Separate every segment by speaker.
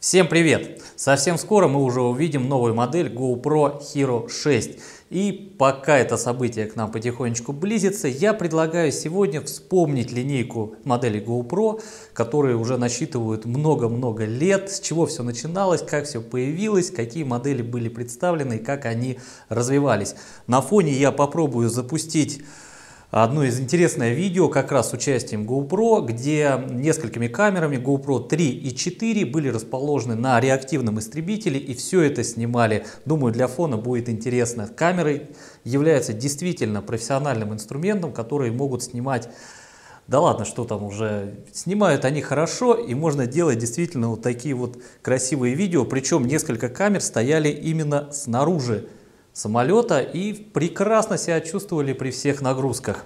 Speaker 1: Всем привет! Совсем скоро мы уже увидим новую модель GoPro Hero 6. И пока это событие к нам потихонечку близится, я предлагаю сегодня вспомнить линейку моделей GoPro, которые уже насчитывают много-много лет, с чего все начиналось, как все появилось, какие модели были представлены и как они развивались. На фоне я попробую запустить одно из интересное видео как раз с участием GoPro, где несколькими камерами GoPro 3 и 4 были расположены на реактивном истребителе, и все это снимали. Думаю, для фона будет интересно. Камеры являются действительно профессиональным инструментом, которые могут снимать, да ладно, что там уже, снимают они хорошо, и можно делать действительно вот такие вот красивые видео, причем несколько камер стояли именно снаружи самолета и прекрасно себя чувствовали при всех нагрузках.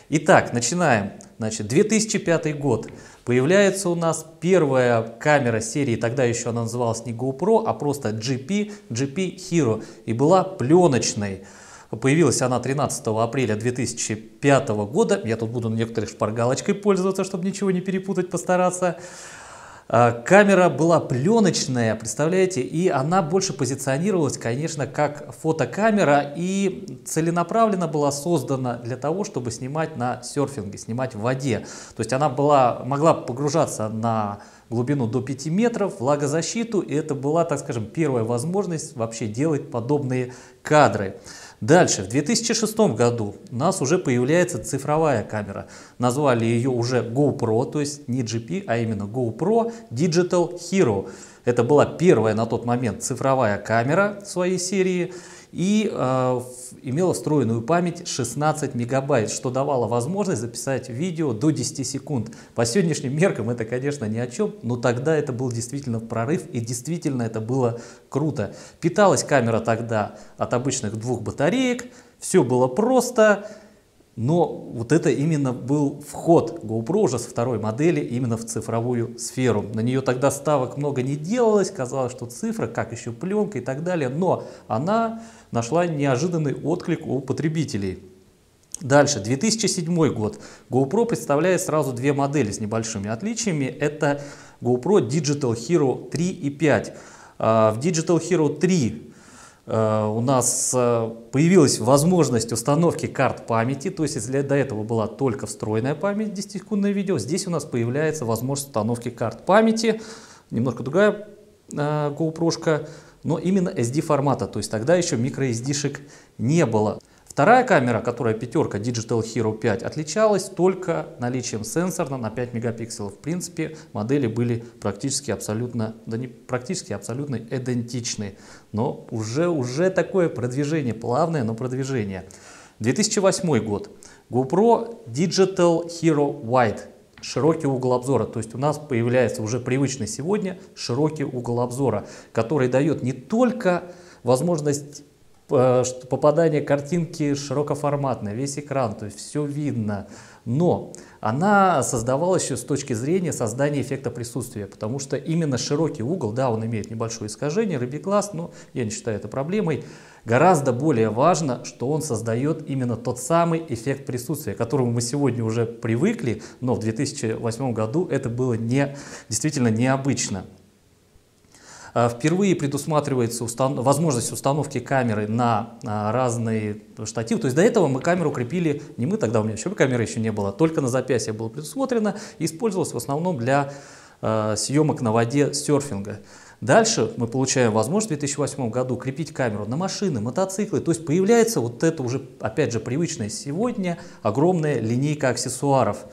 Speaker 1: Итак, начинаем. Значит, 2005 год. Появляется у нас первая камера серии, тогда еще она называлась не GoPro, а просто GP Hero, и была пленочной. Появилась она 13 апреля 2005 года. Я тут буду некоторых шпаргалочкой пользоваться, чтобы ничего не перепутать, постараться. Камера была пленочная, представляете, и она больше позиционировалась, конечно, как фотокамера и целенаправленно была создана для того, чтобы снимать на серфинге, снимать в воде. То есть она могла погружаться на глубину до 5 метров, влагозащиту, и это была, так скажем, первая возможность вообще делать подобные кадры. Дальше, в 2006 году у нас уже появляется цифровая камера. Назвали ее уже GoPro, то есть не GP, а именно GoPro Digital Hero. Это была первая на тот момент цифровая камера своей серии и имела встроенную память 16 мегабайт, что давало возможность записать видео до 10 секунд. По сегодняшним меркам это, конечно, ни о чем, но тогда это был действительно прорыв, и действительно это было круто. Питалась камера тогда от обычных двух батареек, все было просто. Но вот это именно был вход GoPro уже со второй модели именно в цифровую сферу. На нее тогда ставок много не делалось, казалось, что цифра, как еще пленка и так далее. Но она нашла неожиданный отклик у потребителей. Дальше, 2007 год. GoPro представляет сразу две модели с небольшими отличиями. Это GoPro Digital Hero 3 и 5. В Digital Hero 3 у нас появилась возможность установки карт памяти, то есть если до этого была только встроенная память, 10-секундное видео, здесь у нас появляется возможность установки карт памяти, немножко другая GoPro-шка, но именно SD формата, то есть тогда еще microSD-шек не было. Вторая камера, которая пятерка Digital Hero 5, отличалась только наличием сенсора на 5 мегапикселов. В принципе, модели были практически абсолютно, да не практически, абсолютно идентичны. Но уже такое продвижение, плавное, но продвижение. 2008 год. GoPro Digital Hero Wide. Широкий угол обзора, то есть у нас появляется уже привычный сегодня широкий угол обзора, который дает не только возможность попадание картинки широкоформатное, весь экран, то есть все видно. Но она создавалась еще с точки зрения создания эффекта присутствия, потому что именно широкий угол, да, он имеет небольшое искажение, рыбий глаз, но я не считаю это проблемой. Гораздо более важно, что он создает именно тот самый эффект присутствия, к которому мы сегодня уже привыкли, но в 2008 году это было действительно необычно. Впервые предусматривается возможность установки камеры на разные штативы. То есть до этого мы камеру крепили, не мы тогда, у меня еще камеры еще не было, только на запястье было предусмотрено и использовалось в основном для съемок на воде серфинга. Дальше мы получаем возможность в 2008 году крепить камеру на машины, мотоциклы. То есть появляется вот это уже, опять же, привычная сегодня огромная линейка аксессуаров.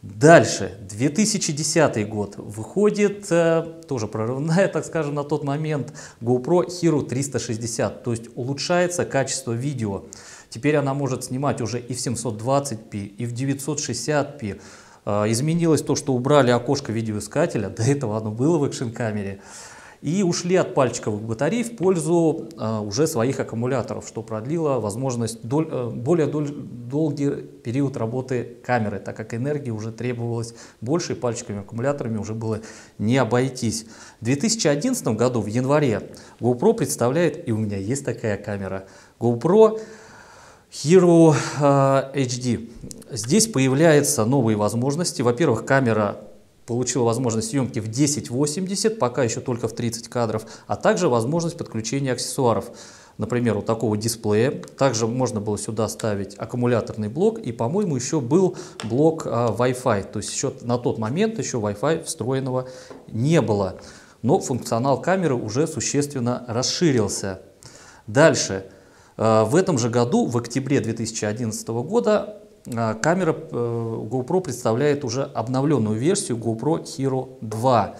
Speaker 1: Дальше, 2010 год, выходит тоже прорывная, так скажем, на тот момент GoPro Hero 360, то есть улучшается качество видео. Теперь она может снимать уже и в 720p, и в 960p. Изменилось то, что убрали окошко видеоискателя, до этого оно было в экшн-камере. И ушли от пальчиковых батарей в пользу уже своих аккумуляторов, что продлило возможность более долгий период работы камеры, так как энергии уже требовалось больше, и пальчиковыми аккумуляторами уже было не обойтись. В 2011 году, в январе, GoPro представляет, и у меня есть такая камера, GoPro Hero HD. Здесь появляются новые возможности. Во-первых, камера получила возможность съемки в 1080, пока еще только в 30 кадров, а также возможность подключения аксессуаров. Например, у такого дисплея. Также можно было сюда ставить аккумуляторный блок, и, по-моему, еще был блок Wi-Fi. То есть еще на тот момент еще Wi-Fi встроенного не было. Но функционал камеры уже существенно расширился. Дальше. В этом же году, в октябре 2011 года, камера GoPro представляет уже обновленную версию GoPro Hero 2.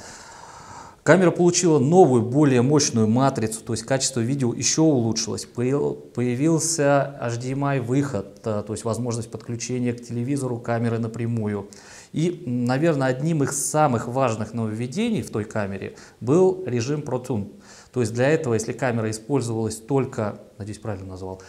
Speaker 1: Камера получила новую, более мощную матрицу, то есть качество видео еще улучшилось. Появился HDMI выход, то есть возможность подключения к телевизору камеры напрямую. И, наверное, одним из самых важных нововведений в той камере был режим ProTune. То есть для этого, если камера использовалась только, надеюсь, правильно назвал,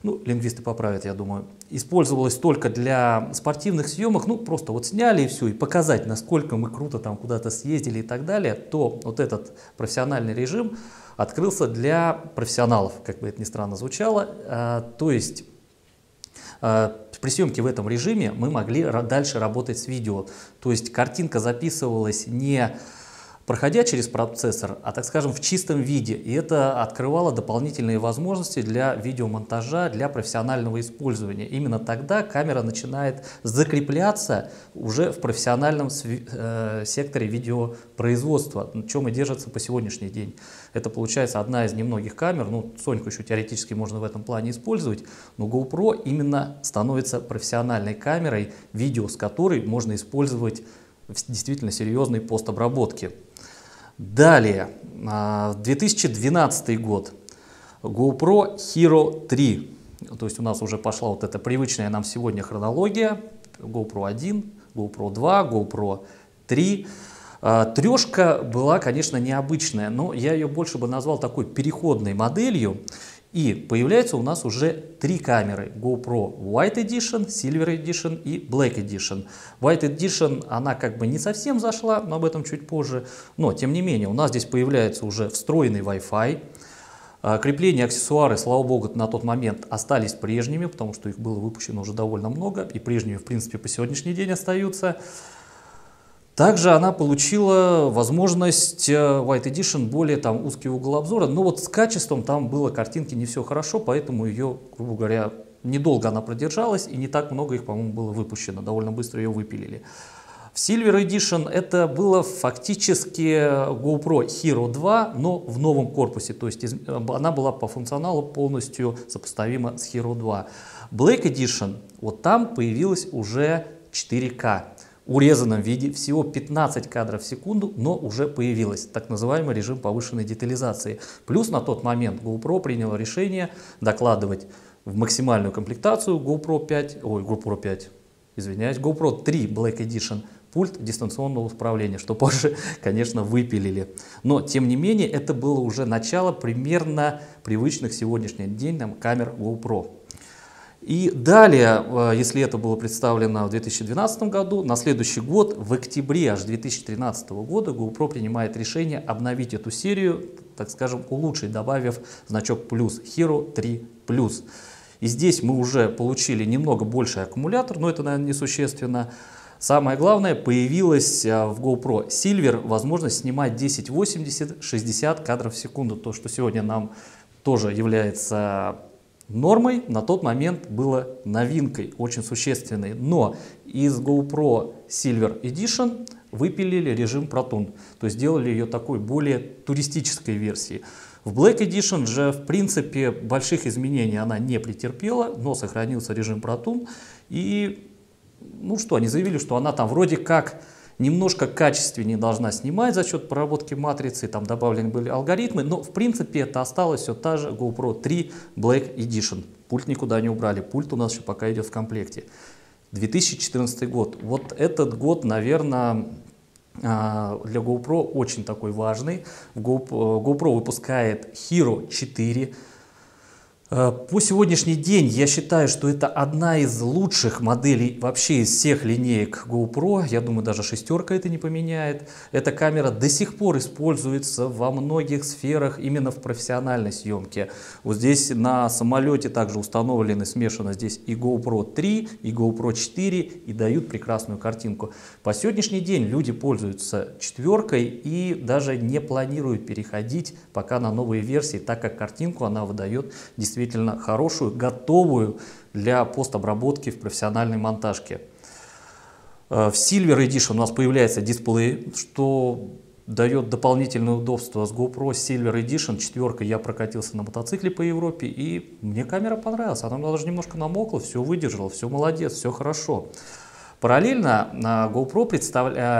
Speaker 1: ну, лингвисты поправят, я думаю, использовалась только для спортивных съемок, ну, просто вот сняли и все, и показать, насколько мы круто там куда-то съездили и так далее, то вот этот профессиональный режим открылся для профессионалов, как бы это ни странно звучало, то есть при съемке в этом режиме мы могли дальше работать с видео, то есть картинка записывалась не проходя через процессор, а, так скажем, в чистом виде. И это открывало дополнительные возможности для видеомонтажа, для профессионального использования. Именно тогда камера начинает закрепляться уже в профессиональном секторе видеопроизводства, на чем и держится по сегодняшний день. Это, получается, одна из немногих камер, ну, Соньку еще теоретически можно в этом плане использовать, но GoPro именно становится профессиональной камерой, видео с которой можно использовать в действительно серьезной постобработке. Далее, 2012 год, GoPro Hero 3, то есть у нас уже пошла вот эта привычная нам сегодня хронология, GoPro 1, GoPro 2, GoPro 3. Трешка была, конечно, необычная, но я ее больше бы назвал такой переходной моделью. И появляется у нас уже три камеры: GoPro White Edition, Silver Edition и Black Edition. White Edition, она как бы не совсем зашла, но об этом чуть позже. Но, тем не менее, у нас здесь появляется уже встроенный Wi-Fi. Крепления, аксессуары, слава богу, на тот момент остались прежними, потому что их было выпущено уже довольно много, и прежними, в принципе, по сегодняшний день остаются. Также она получила возможность White Edition, более там узкий угол обзора, но вот с качеством там было картинки не все хорошо, поэтому ее, грубо говоря, недолго она продержалась, и не так много их, по-моему, было выпущено, довольно быстро ее выпилили. В Silver Edition это было фактически GoPro Hero 2, но в новом корпусе, то есть она была по функционалу полностью сопоставима с Hero 2. Black Edition, вот там появилась уже 4К. Урезанном виде, всего 15 кадров в секунду, но уже появилась так называемый режим повышенной детализации. Плюс на тот момент GoPro приняло решение докладывать в максимальную комплектацию GoPro 3 Black Edition пульт дистанционного управления, что позже, конечно, выпилили. Но, тем не менее, это было уже начало примерно привычных сегодняшний день нам камер GoPro. И далее, если это было представлено в 2012 году, на следующий год, в октябре аж 2013 года, GoPro принимает решение обновить эту серию, так скажем, улучшить, добавив значок плюс, Hero 3 плюс. И здесь мы уже получили немного больший аккумулятор, но это, наверное, несущественно. Самое главное, появилась в GoPro Silver возможность снимать 1080 60 кадров в секунду, то, что сегодня нам тоже является нормой, на тот момент было новинкой, очень существенной. Но из GoPro Silver Edition выпилили режим ProTune, то есть сделали ее такой более туристической версией. В Black Edition же, в принципе, больших изменений она не претерпела, но сохранился режим ProTune. И, ну что, они заявили, что она там вроде как немножко качественнее должна снимать за счет проработки матрицы, там добавлены были алгоритмы, но в принципе это осталось все та же GoPro 3 Black Edition. Пульт никуда не убрали, пульт у нас еще пока идет в комплекте. 2014 год. Вот этот год, наверное, для GoPro очень такой важный. GoPro выпускает Hero 4. По сегодняшний день я считаю, что это одна из лучших моделей вообще из всех линеек GoPro. Я думаю, даже шестерка это не поменяет. Эта камера до сих пор используется во многих сферах именно в профессиональной съемке. Вот здесь на самолете также установлены смешано здесь и GoPro 3, и GoPro 4 и дают прекрасную картинку. По сегодняшний день люди пользуются четверкой и даже не планируют переходить пока на новые версии, так как картинку она выдает действительно хорошую, готовую для постобработки в профессиональной монтажке. В Silver Edition у нас появляется дисплей, что дает дополнительное удобство с GoPro Silver Edition. Четверка я прокатился на мотоцикле по Европе, и мне камера понравилась. Она даже немножко намокла, все выдержала, все молодец, все хорошо. Параллельно GoPro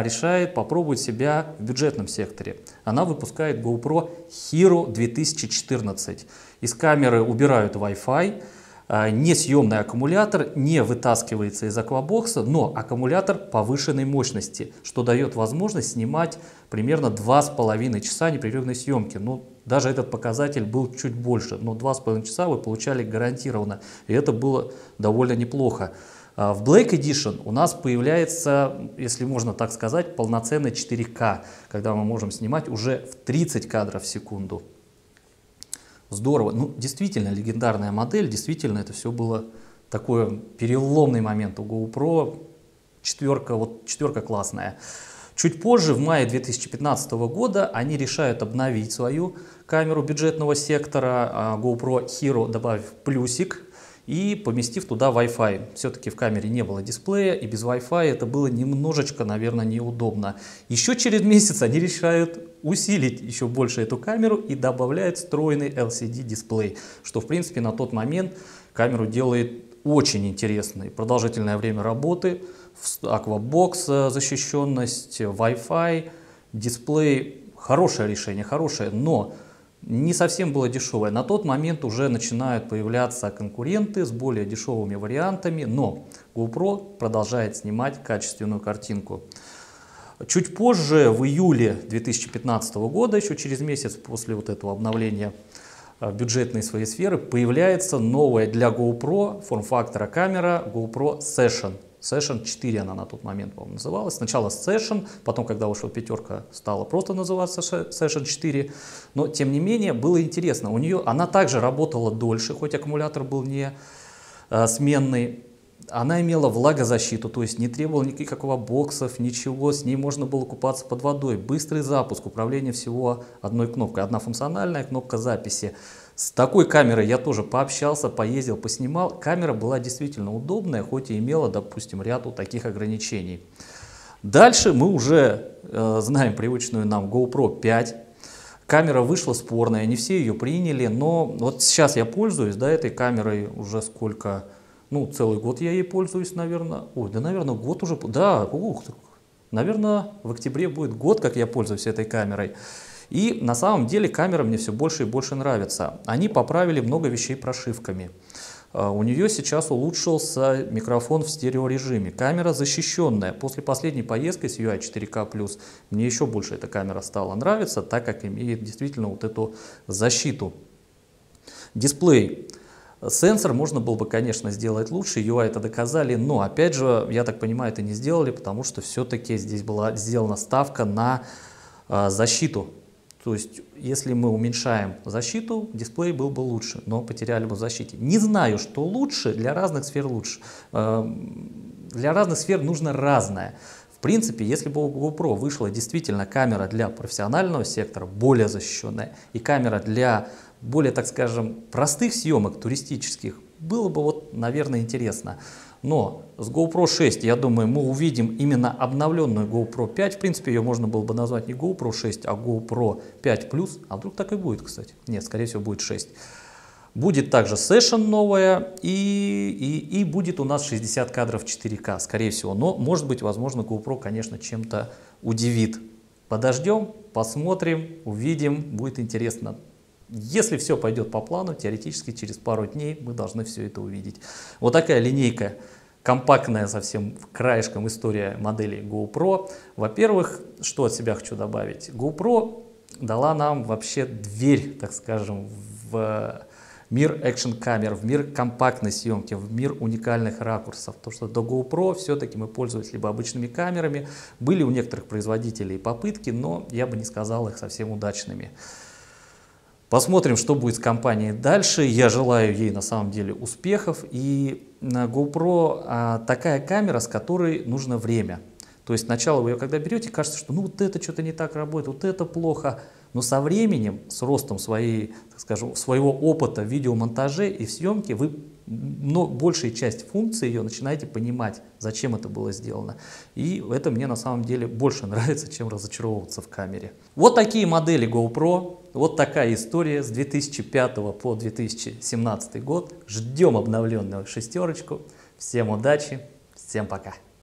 Speaker 1: решает попробовать себя в бюджетном секторе. Она выпускает GoPro Hero 2014. Из камеры убирают Wi-Fi, несъемный аккумулятор, не вытаскивается из аквабокса, но аккумулятор повышенной мощности, что дает возможность снимать примерно 2,5 часа непрерывной съемки. Ну, даже этот показатель был чуть больше, но 2,5 часа вы получали гарантированно, и это было довольно неплохо. В Black Edition у нас появляется, если можно так сказать, полноценный 4К, когда мы можем снимать уже в 30 кадров в секунду. Здорово. Ну, действительно, легендарная модель, действительно, это все было такой переломный момент у GoPro. Четверка классная. Чуть позже, в мае 2015 года, они решают обновить свою камеру бюджетного сектора GoPro Hero, добавив плюсик и поместив туда Wi-Fi. Все-таки в камере не было дисплея, и без Wi-Fi это было немножечко, наверное, неудобно. Еще через месяц они решают усилить еще больше эту камеру и добавляют встроенный LCD-дисплей, что, в принципе, на тот момент камеру делает очень интересной. Продолжительное время работы, аквабокс, защищенность, Wi-Fi, дисплей. Хорошее решение, хорошее, но не совсем было дешевое. На тот момент уже начинают появляться конкуренты с более дешевыми вариантами, но GoPro продолжает снимать качественную картинку. Чуть позже, в июле 2015 года, еще через месяц после вот этого обновления бюджетной своей сферы, появляется новая для GoPro форм-фактора камера GoPro Session. Session 4 она на тот момент, по-моему, называлась. Сначала Session, потом, когда вышла пятерка, стала просто называться Session 4. Но, тем не менее, было интересно. Она также работала дольше, хоть аккумулятор был не сменный. Она имела влагозащиту, то есть не требовала никаких аквабоксов, ничего. С ней можно было купаться под водой. Быстрый запуск, управление всего одной кнопкой. Одна функциональная кнопка записи. С такой камерой я тоже пообщался, поездил, поснимал. Камера была действительно удобная, хоть и имела, допустим, ряд таких ограничений. Дальше мы уже знаем привычную нам GoPro 5. Камера вышла спорная, не все ее приняли, но вот сейчас я пользуюсь, да, этой камерой уже сколько, ну, целый год я ей пользуюсь, наверное. Ой, да, наверное, год уже, да, наверное, в октябре будет год, как я пользуюсь этой камерой. И на самом деле камера мне все больше и больше нравится. Они поправили много вещей прошивками. У нее сейчас улучшился микрофон в стереорежиме. Камера защищенная. После последней поездки с UI 4K+, мне еще больше эта камера стала нравиться, так как имеет действительно вот эту защиту. Дисплей. Сенсор можно было бы, конечно, сделать лучше, UI это доказали, но, опять же, я так понимаю, это не сделали, потому что все-таки здесь была сделана ставка на защиту. То есть, если мы уменьшаем защиту, дисплей был бы лучше, но потеряли бы в защите. Не знаю, что лучше, для разных сфер лучше. Для разных сфер нужно разное. В принципе, если бы у GoPro вышла действительно камера для профессионального сектора, более защищенная, и камера для более, так скажем, простых съемок, туристических, было бы, вот, наверное, интересно. Но с GoPro 6, я думаю, мы увидим именно обновленную GoPro 5. В принципе, ее можно было бы назвать не GoPro 6, а GoPro 5 Plus. А вдруг так и будет, кстати. Нет, скорее всего, будет 6. Будет также Session новая и будет у нас 60 кадров 4К, скорее всего. Но, может быть, возможно, GoPro, конечно, чем-то удивит. Подождем, посмотрим, увидим, будет интересно. Если все пойдет по плану, теоретически через пару дней мы должны все это увидеть. Вот такая линейка, компактная совсем краешком история моделей GoPro. Во-первых, что от себя хочу добавить. GoPro дала нам вообще дверь, так скажем, в мир экшн-камер, в мир компактной съемки, в мир уникальных ракурсов. То, что до GoPro все-таки мы пользовались либо обычными камерами, были у некоторых производителей попытки, но я бы не сказал их совсем удачными. Посмотрим, что будет с компанией дальше. Я желаю ей на самом деле успехов. И на GoPro такая камера, с которой нужно время. То есть сначала вы ее когда берете, кажется, что ну вот это что-то не так работает, вот это плохо. Но со временем, с ростом своей, так скажем, своего опыта в видеомонтаже и в съемке, вы большая часть функций ее начинаете понимать, зачем это было сделано. И это мне на самом деле больше нравится, чем разочаровываться в камере. Вот такие модели GoPro, вот такая история с 2005 по 2017 год. Ждем обновленную шестерочку. Всем удачи, всем пока.